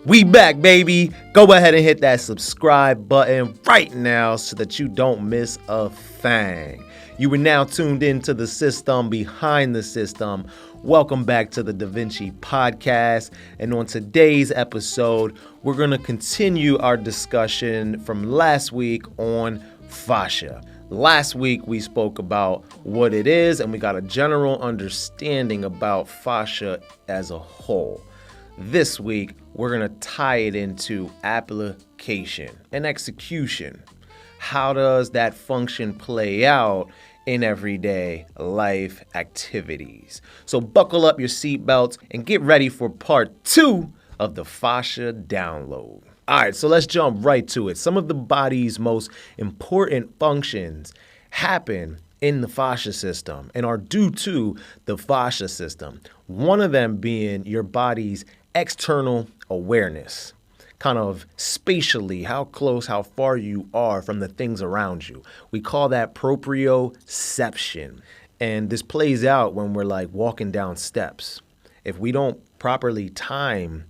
We back, baby. Go ahead and hit that subscribe button right now so that you don't miss a thing. You are now tuned into the system behind the system. Welcome back to the DaVinci podcast. And on today's episode, we're going to continue our discussion from last week on fascia. Last week, we spoke about what it is, and we got a general understanding about fascia as a whole. This week, we're going to tie it into application and execution. How does that function play out in everyday life activities? So buckle up your seatbelts and get ready for part 2 of the fascia download. All right, so let's jump right to it. Some of the body's most important functions happen in the fascia system and are due to the fascia system. One of them being your body's external awareness, kind of spatially, how close, how far you are from the things around you. We call that proprioception. And this plays out when we're like walking down steps. If we don't properly time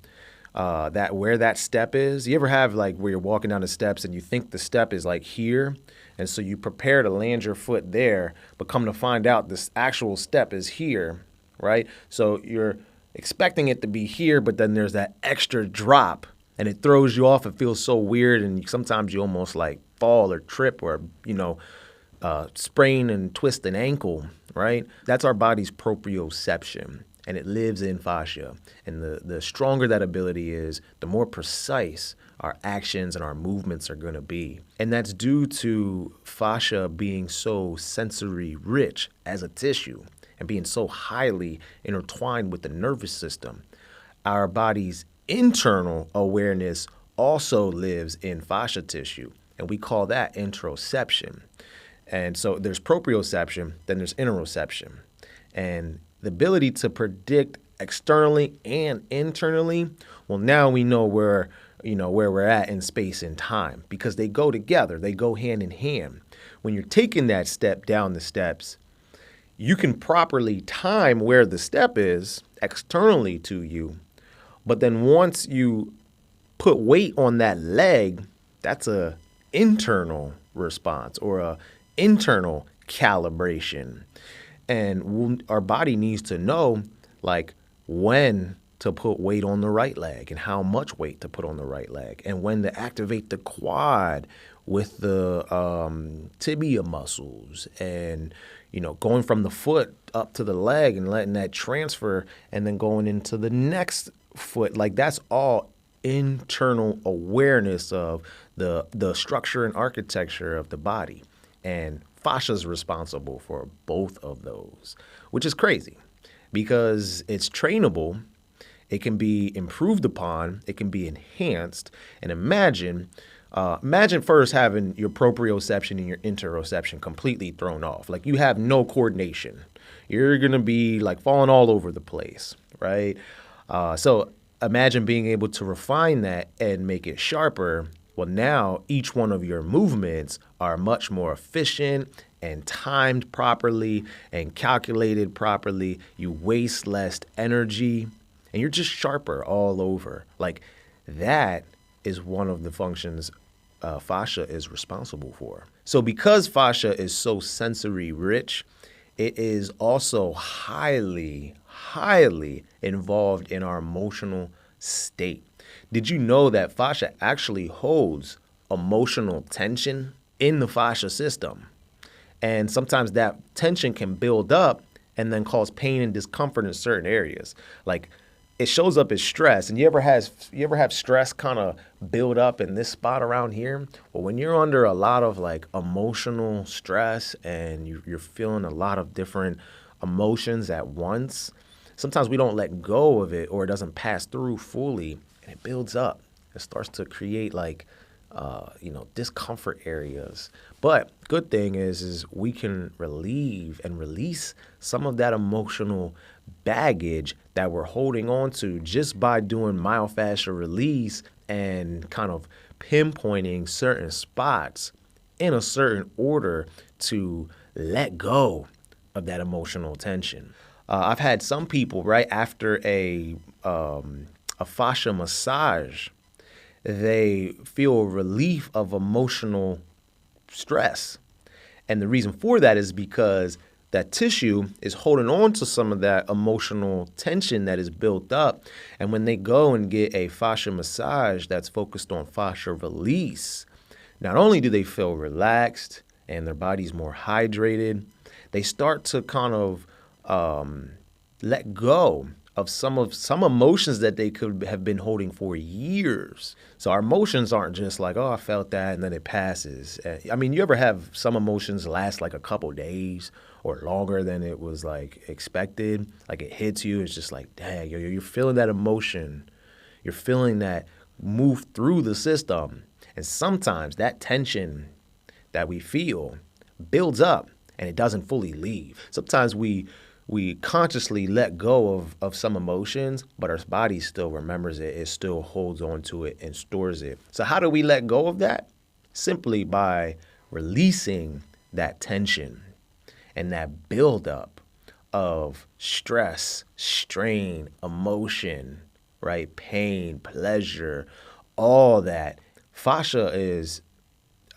that where that step is, you ever have like where you're walking down the steps and you think the step is like here, and so you prepare to land your foot there, but come to find out this actual step is here, right? So you're expecting it to be here, but then there's that extra drop and it throws you off. It feels so weird, and sometimes you almost like fall or trip or, sprain and twist an ankle, right? That's our body's proprioception, and it lives in fascia. And the stronger that ability is, the more precise our actions and our movements are going to be. And that's due to fascia being so sensory rich as a tissue and being so highly intertwined with the nervous system. Our body's internal awareness also lives in fascia tissue, and we call that interoception. And so there's proprioception, then there's interoception. And the ability to predict externally and internally, well, now we know where we're at in space and time, because they go together, they go hand in hand. When you're taking that step down the steps, you can properly time where the step is externally to you, but then once you put weight on that leg, that's a internal response or a internal calibration. And our body needs to know like when to put weight on the right leg and how much weight to put on the right leg, and when to activate the quad with the tibia muscles, and going from the foot up to the leg and letting that transfer, and then going into the next foot. Like that's all internal awareness of the structure and architecture of the body. And fascia is responsible for both of those, which is crazy because it's trainable. It can be improved upon. It can be enhanced. And imagine first having your proprioception and your interoception completely thrown off. Like you have no coordination. You're going to be like falling all over the place, right? So imagine being able to refine that and make it sharper. Well, now each one of your movements are much more efficient and timed properly and calculated properly. You waste less energy and you're just sharper all over. Like that is one of the functions fascia is responsible for. So because fascia is so sensory rich, it is also highly involved in our emotional state. Did you know that fascia actually holds emotional tension in the fascia system? And sometimes that tension can build up and then cause pain and discomfort in certain areas. Like it shows up as stress. And you ever have stress kind of build up in this spot around here? Well, when you're under a lot of like emotional stress and you're feeling a lot of different emotions at once, sometimes we don't let go of it, or it doesn't pass through fully, and it builds up. It starts to create like, discomfort areas. But good thing is we can relieve and release some of that emotional baggage that we're holding on to just by doing myofascial release and kind of pinpointing certain spots in a certain order to let go of that emotional tension. I've had some people right after a a fascia massage, they feel relief of emotional stress. And the reason for that is because that tissue is holding on to some of that emotional tension that is built up. And when they go and get a fascia massage that's focused on fascia release, not only do they feel relaxed and their body's more hydrated, they start to kind of let go of some emotions that they could have been holding for years. So our emotions aren't just like, oh, I felt that and then it passes. I mean, you ever have some emotions last like a couple days or longer than it was like expected? Like it hits you, it's just like, dang, you're feeling that emotion. You're feeling that move through the system. And sometimes that tension that we feel builds up and it doesn't fully leave. Sometimes we consciously let go of some emotions, but our body still remembers it. It still holds on to it and stores it. So how do we let go of that? Simply by releasing that tension and that buildup of stress, strain, emotion, right? Pain, pleasure, all that. Fascia is,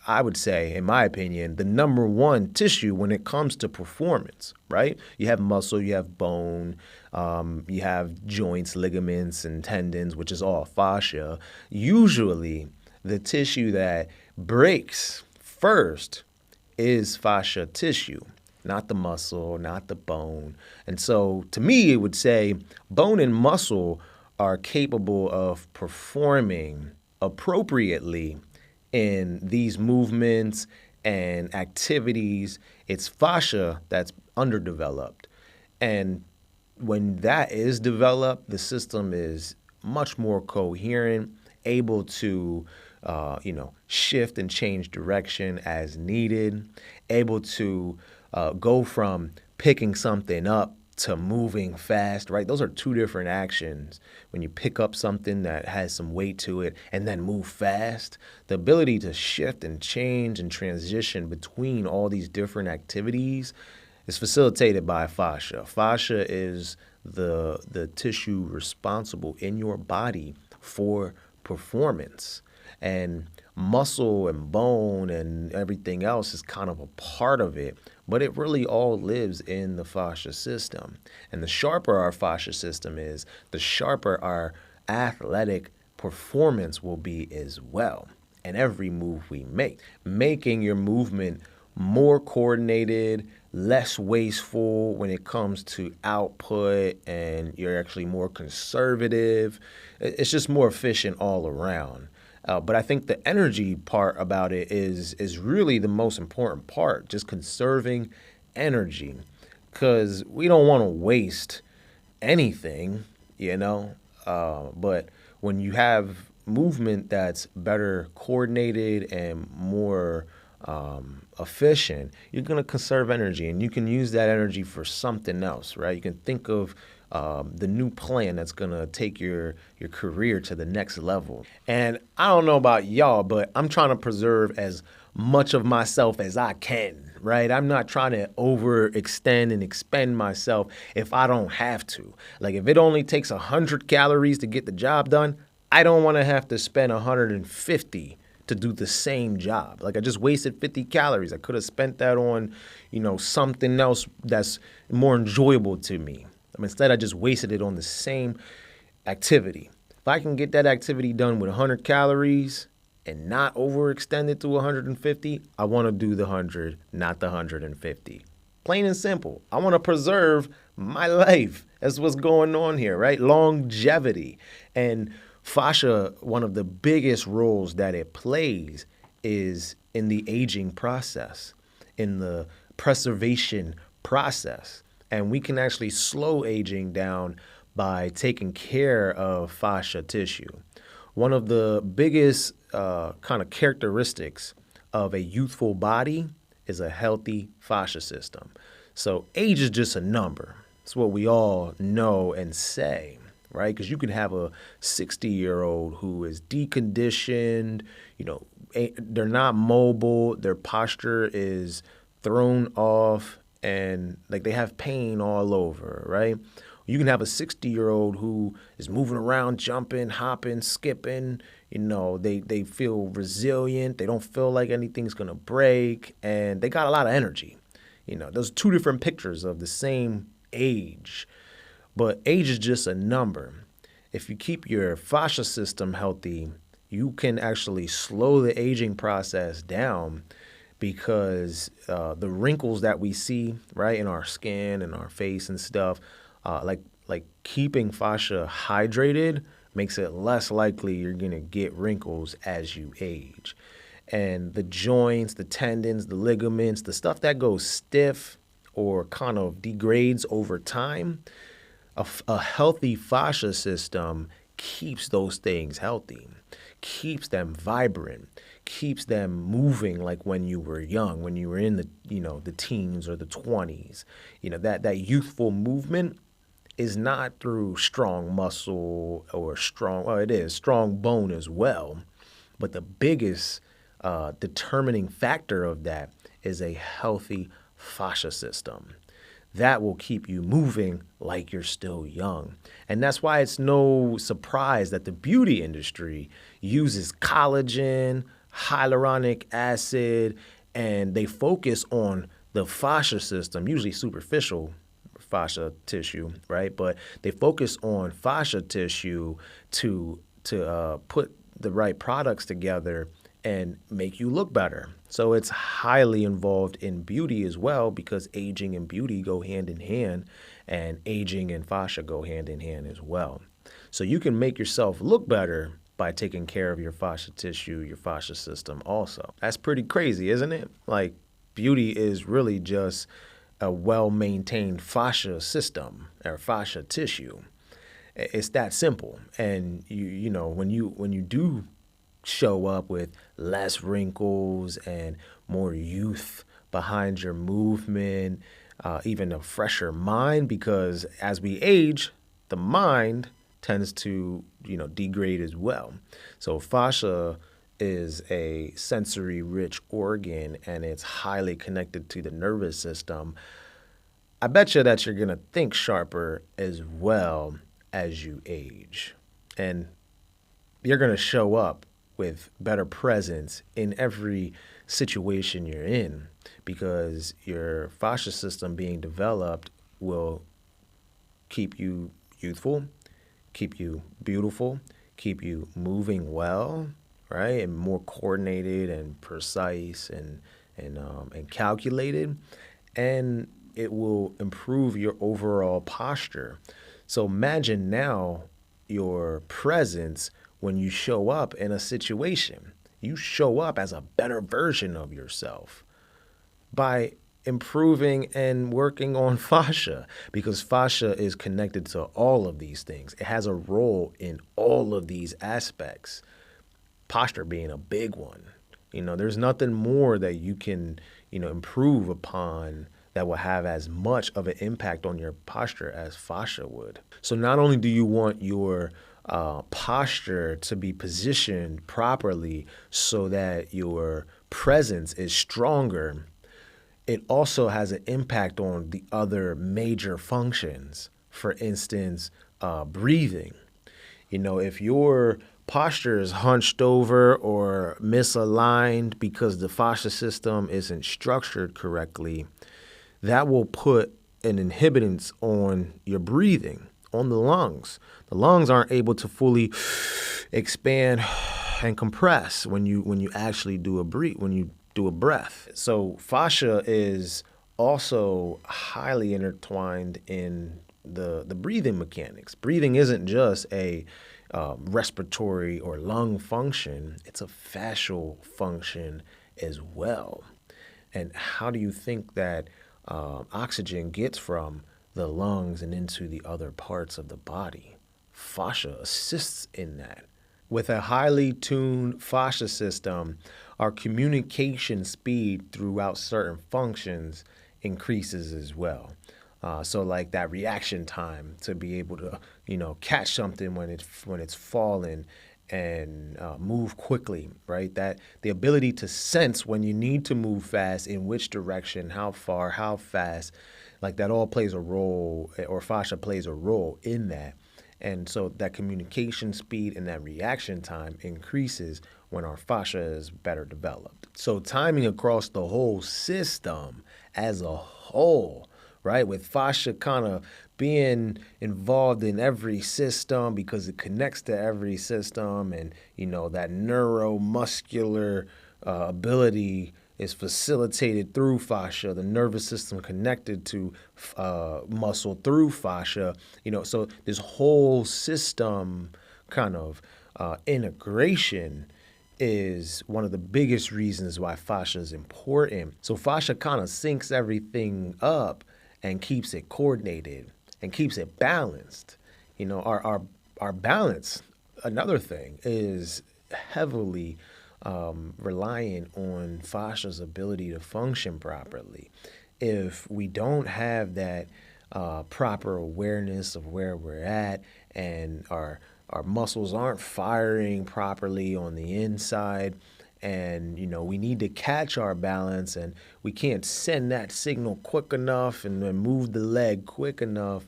I would say, in my opinion, the number one tissue when it comes to performance, right? You have muscle, you have bone, you have joints, ligaments, and tendons, which is all fascia. Usually, the tissue that breaks first is fascia tissue, not the muscle, not the bone. And so, to me, it would say bone and muscle are capable of performing appropriately in these movements and activities. It's fascia that's underdeveloped. And when that is developed, the system is much more coherent, able to shift and change direction as needed, able to go from picking something up to moving fast, right? Those are two different actions. When you pick up something that has some weight to it and then move fast, the ability to shift and change and transition between all these different activities is facilitated by fascia. Fascia is the tissue responsible in your body for performance. And muscle and bone and everything else is kind of a part of it, but it really all lives in the fascia system. And the sharper our fascia system is, the sharper our athletic performance will be as well. And every move we make, making your movement more coordinated, less wasteful when it comes to output, and you're actually more conservative. It's just more efficient all around. But I think the energy part about it is really the most important part, just conserving energy, because we don't want to waste anything, but when you have movement that's better coordinated and more efficient, you're going to conserve energy, and you can use that energy for something else, right? You can think of the new plan that's going to take your career to the next level. And I don't know about y'all, but I'm trying to preserve as much of myself as I can, right? I'm not trying to overextend and expend myself if I don't have to. Like if it only takes 100 calories to get the job done, I don't want to have to spend 150 to do the same job. Like I just wasted 50 calories. I could have spent that on, something else that's more enjoyable to me. Instead, I just wasted it on the same activity. If I can get that activity done with 100 calories and not overextend it to 150, I want to do the 100, not the 150. Plain and simple. I want to preserve my life. That's what's going on here, right? Longevity. And fascia, one of the biggest roles that it plays is in the aging process, in the preservation process. And we can actually slow aging down by taking care of fascia tissue. One of the biggest kind of characteristics of a youthful body is a healthy fascia system. So age is just a number. It's what we all know and say, right? Because you can have a 60-year-old who is deconditioned, they're not mobile, their posture is thrown off, and like they have pain all over, right? You can have a 60-year-old who is moving around, jumping, hopping, skipping. They feel resilient. They don't feel like anything's going to break, and they got a lot of energy. Those two different pictures of the same age, but age is just a number. If you keep your fascia system healthy, you can actually slow the aging process down, because the wrinkles that we see, right, in our skin and our face and stuff, like keeping fascia hydrated makes it less likely you're going to get wrinkles as you age. And the joints, the tendons, the ligaments, the stuff that goes stiff or kind of degrades over time, a healthy fascia system keeps those things healthy, keeps them vibrant, keeps them moving like when you were young, when you were in the teens or the 20s. That youthful movement is not through strong muscle or it is strong bone as well. But the biggest determining factor of that is a healthy fascia system. That will keep you moving like you're still young. And that's why it's no surprise that the beauty industry uses collagen, hyaluronic acid, and they focus on the fascia system, usually superficial fascia tissue, right? But they focus on fascia tissue to put the right products together and make you look better. So it's highly involved in beauty as well, because aging and beauty go hand in hand, and aging and fascia go hand in hand as well. So you can make yourself look better by taking care of your fascia tissue, your fascia system also. That's pretty crazy, isn't it? Like, beauty is really just a well-maintained fascia system or fascia tissue. It's that simple. And when you do show up with less wrinkles and more youth behind your movement, even a fresher mind, because as we age, the mind tends to degrade as well. So fascia is a sensory-rich organ, and it's highly connected to the nervous system. I bet you that you're going to think sharper as well as you age. And you're going to show up with better presence in every situation you're in, because your fascia system being developed will keep you youthful, keep you beautiful, keep you moving well, right? And more coordinated and precise and calculated. And it will improve your overall posture. So imagine now your presence when you show up in a situation. You show up as a better version of yourself by improving and working on fascia, because fascia is connected to all of these things. It has a role in all of these aspects, posture being a big one. There's nothing more that you can, improve upon that will have as much of an impact on your posture as fascia would. So not only do you want your posture to be positioned properly so that your presence is stronger, it also has an impact on the other major functions. For instance, breathing. If your posture is hunched over or misaligned because the fascia system isn't structured correctly, that will put an inhibitance on your breathing, on the lungs. The lungs aren't able to fully expand and compress when you actually do a breath. So fascia is also highly intertwined in the breathing mechanics. Breathing isn't just a respiratory or lung function, it's a fascial function as well. And how do you think that oxygen gets from the lungs and into the other parts of the body? Fascia assists in that. With a highly tuned fascia system, our communication speed throughout certain functions increases as well. So like that reaction time to be able to, catch something when it's fallen and move quickly, right? That the ability to sense when you need to move fast, in which direction, how far, how fast, Like that all plays a role, or fascia plays a role in that. And so that communication speed and that reaction time increases when our fascia is better developed. So timing across the whole system as a whole, right? With fascia kind of being involved in every system because it connects to every system, and that neuromuscular ability is facilitated through fascia, the nervous system connected to muscle through fascia. So this whole system kind of integration is one of the biggest reasons why fascia is important. So fascia kind of syncs everything up and keeps it coordinated and keeps it balanced. Our balance, another thing, is heavily reliant on fascia's ability to function properly. If we don't have that proper awareness of where we're at, and our muscles aren't firing properly on the inside, and we need to catch our balance, and we can't send that signal quick enough and then move the leg quick enough,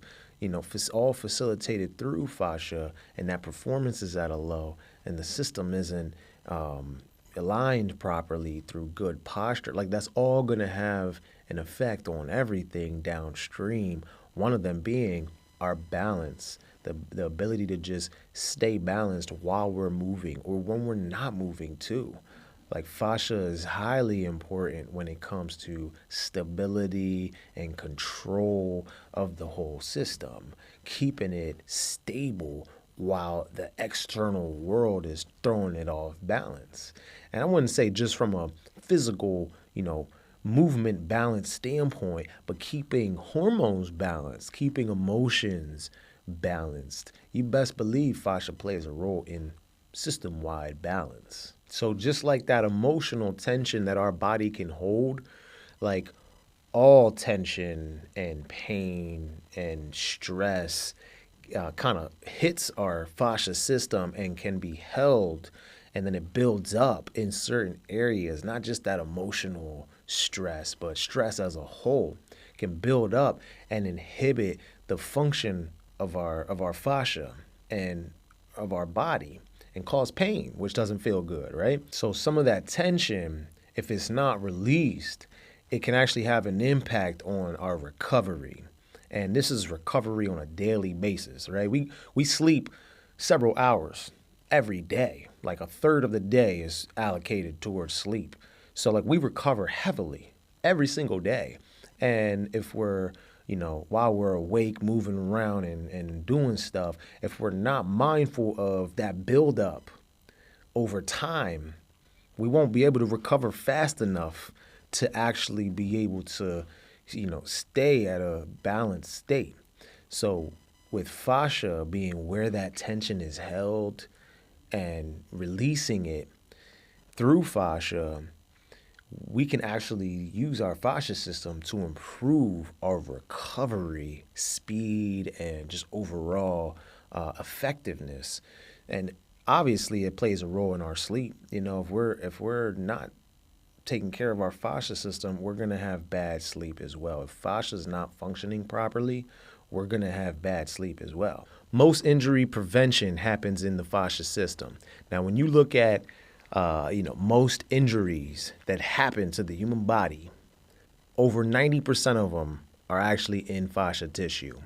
all facilitated through fascia, and that performance is at a low, and the system isn't aligned properly through good posture. Like that's all going to have an effect on everything downstream, one of them being our balance, the ability to just stay balanced while we're moving or when we're not moving too. Like fascia is highly important when it comes to stability and control of the whole system, keeping it stable while the external world is throwing it off balance. And I wouldn't say just from a physical, movement balance standpoint, but keeping hormones balanced, keeping emotions balanced. You best believe fascia plays a role in system-wide balance. So just like that emotional tension that our body can hold, like all tension and pain and stress kind of hits our fascia system and can be held, and then it builds up in certain areas, not just that emotional stress, but stress as a whole can build up and inhibit the function of our fascia and of our body and cause pain, which doesn't feel good, right? So some of that tension, if it's not released, it can actually have an impact on our recovery. And this is recovery on a daily basis, right? We sleep several hours every day. Like a third of the day is allocated towards sleep. So like we recover heavily every single day. And if we're, while we're awake, moving around and doing stuff, if we're not mindful of that buildup over time, we won't be able to recover fast enough to actually be able to, stay at a balanced state. So with fascia being where that tension is held and releasing it through fascia, we can actually use our fascia system to improve our recovery speed and just overall effectiveness. And obviously it plays a role in our sleep. If we're not taking care of our fascia system, we're going to have bad sleep as well. If fascia is not functioning properly, we're going to have bad sleep as well. Most injury prevention happens in the fascia system. Now, when you look at most injuries that happen to the human body, over 90% of them are actually in fascia tissue.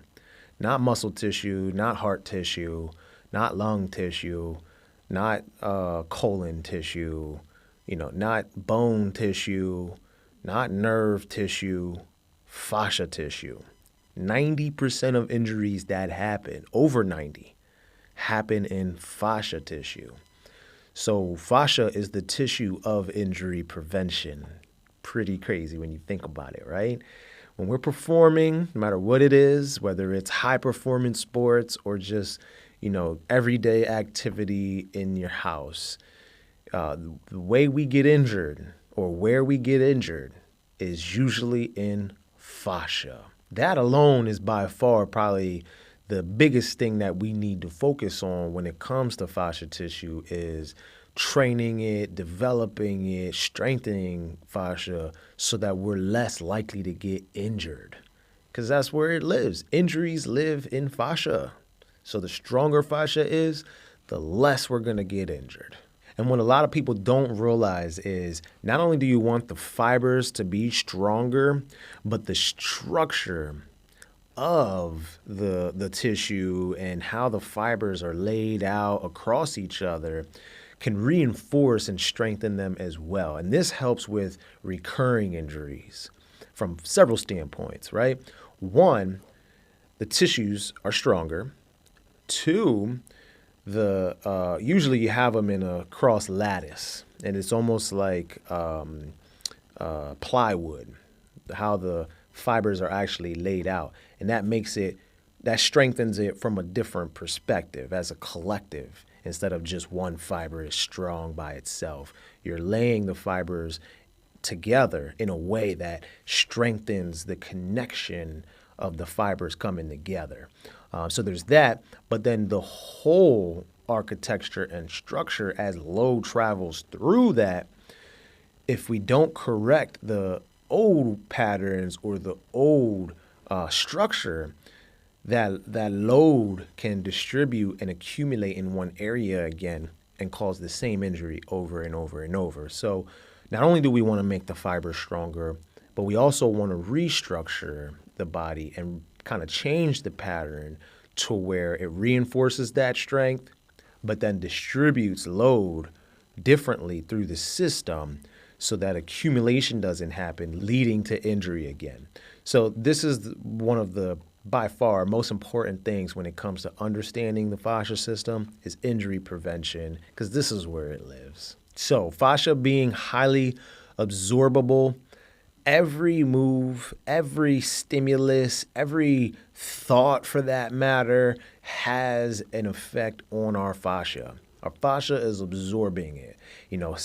Not muscle tissue, not heart tissue, not lung tissue, not colon tissue, not bone tissue, not nerve tissue, fascia tissue. 90% of injuries that happen, over 90, happen in fascia tissue. So fascia is the tissue of injury prevention. Pretty crazy when you think about it, right? When we're performing, no matter what it is, whether it's high performance sports or just, everyday activity in your house, the way we get injured or where we get injured is usually in fascia. That alone is by far probably the biggest thing that we need to focus on when it comes to fascia tissue is training it, developing it, strengthening fascia so that we're less likely to get injured. because that's where it lives. Injuries live in fascia. So the stronger fascia is, the less we're going to get injured. And what a lot of people don't realize is not only do you want the fibers to be stronger, but the structure of the tissue and how the fibers are laid out across each other can reinforce and strengthen them as well. And this helps with recurring injuries from several standpoints, right? One, the tissues are stronger. Two, usually you have them in a cross lattice, and it's almost like plywood, how the fibers are actually laid out. And that strengthens it from a different perspective as a collective. Instead of just one fiber is strong by itself, you're laying the fibers together in a way that strengthens the connection of the fibers coming together. So there's that, but then the whole architecture and structure as load travels through that, if we don't correct the old patterns or the old structure, that load can distribute and accumulate in one area again and cause the same injury over and over and over. So not only do we want to make the fibers stronger, but we also want to restructure the body and kind of change the pattern to where it reinforces that strength, but then distributes load differently through the system so that accumulation doesn't happen, leading to injury again. So this is one of the, by far, most important things when it comes to understanding the fascia system is injury prevention, because this is where it lives. So fascia being highly absorbable, every move, every stimulus, every thought for that matter has an effect on our fascia. Our fascia is absorbing it.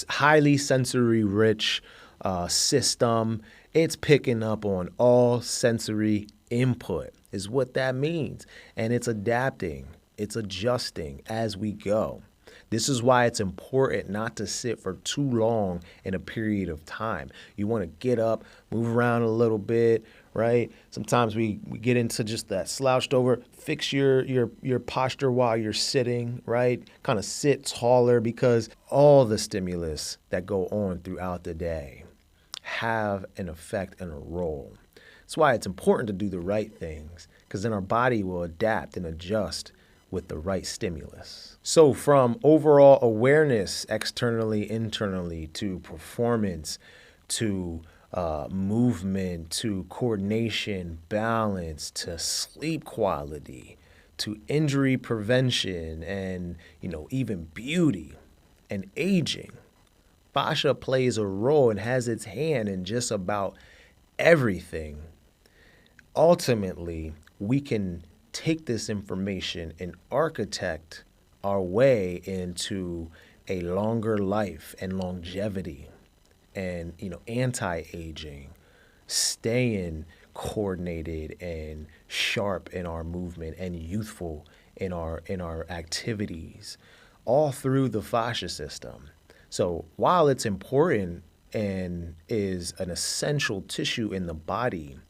Highly sensory rich system. It's picking up on all sensory input is what that means. And it's adapting, it's adjusting as we go. This is why it's important not to sit for too long in a period of time. You want to get up, move around a little bit, right? Sometimes we get into just that slouched over. Fix your posture while you're sitting, right? Kind of sit taller, because all the stimulus that go on throughout the day have an effect and a role. That's why it's important to do the right things, because then our body will adapt and adjust with the right stimulus. So from overall awareness, externally, internally, to performance, to movement, to coordination, balance, to sleep quality, to injury prevention, and even beauty and aging, fascia plays a role and has its hand in just about everything. Ultimately, we can take this information and architect our way into a longer life and longevity and, anti-aging, staying coordinated and sharp in our movement and youthful in our activities, all through the fascia system. So while it's important and is an essential tissue in the body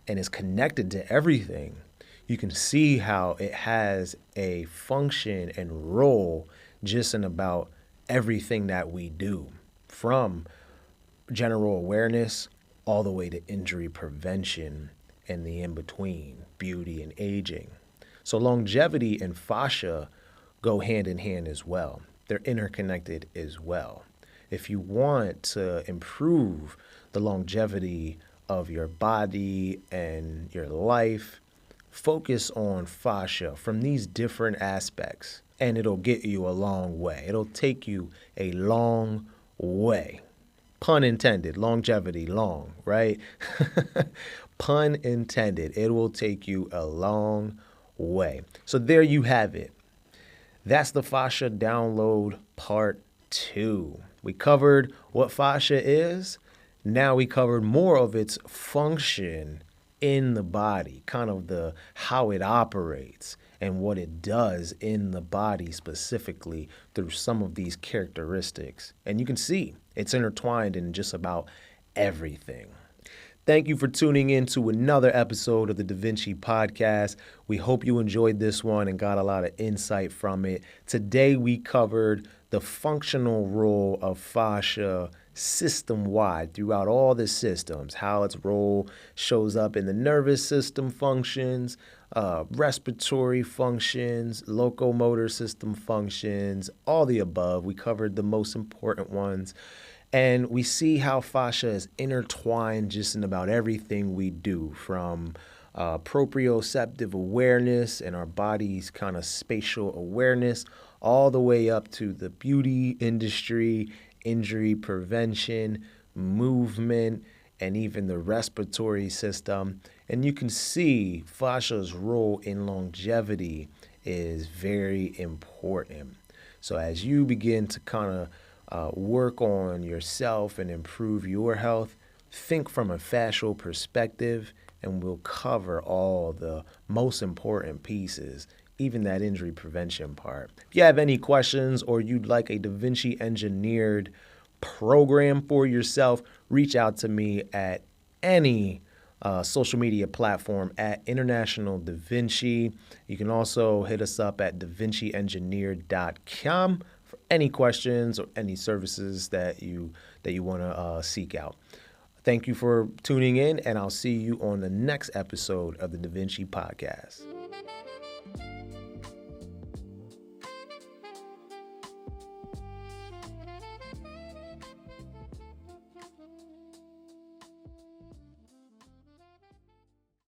and is connected to everything, you can see how it has a function and role just in about everything that we do, from general awareness all the way to injury prevention and the in-between, beauty and aging. So longevity and fascia go hand in hand as well. They're interconnected as well. If you want to improve the longevity of your body and your life, focus on fascia from these different aspects, and it'll get you a long way. It'll take you a long way. Pun intended, longevity, long, right? Pun intended, it will take you a long way. So there you have it. That's the fascia download part 2. We covered what fascia is. Now we covered more of its function in the body, kind of how it operates and what it does in the body specifically through some of these characteristics. And you can see it's intertwined in just about everything. Thank you for tuning in to another episode of the DaVinci podcast. We hope you enjoyed this one and got a lot of insight from it. Today we covered the functional role of fascia system-wide throughout all the systems, how its role shows up in the nervous system functions, respiratory functions, locomotor system functions, all the above. We covered the most important ones. And we see how fascia is intertwined just in about everything we do, from proprioceptive awareness and our body's kind of spatial awareness, all the way up to the beauty industry, injury prevention, movement, and even the respiratory system. And you can see fascia's role in longevity is very important. So as you begin to kind of work on yourself and improve your health, think from a fascial perspective, and we'll cover all the most important pieces, even that injury prevention part. If you have any questions or you'd like a DaVinci engineered program for yourself, reach out to me at any social media platform at International DaVinci. You can also hit us up at DaVinciEngineered.com for any questions or any services that you want to seek out. Thank you for tuning in, and I'll see you on the next episode of the DaVinci podcast.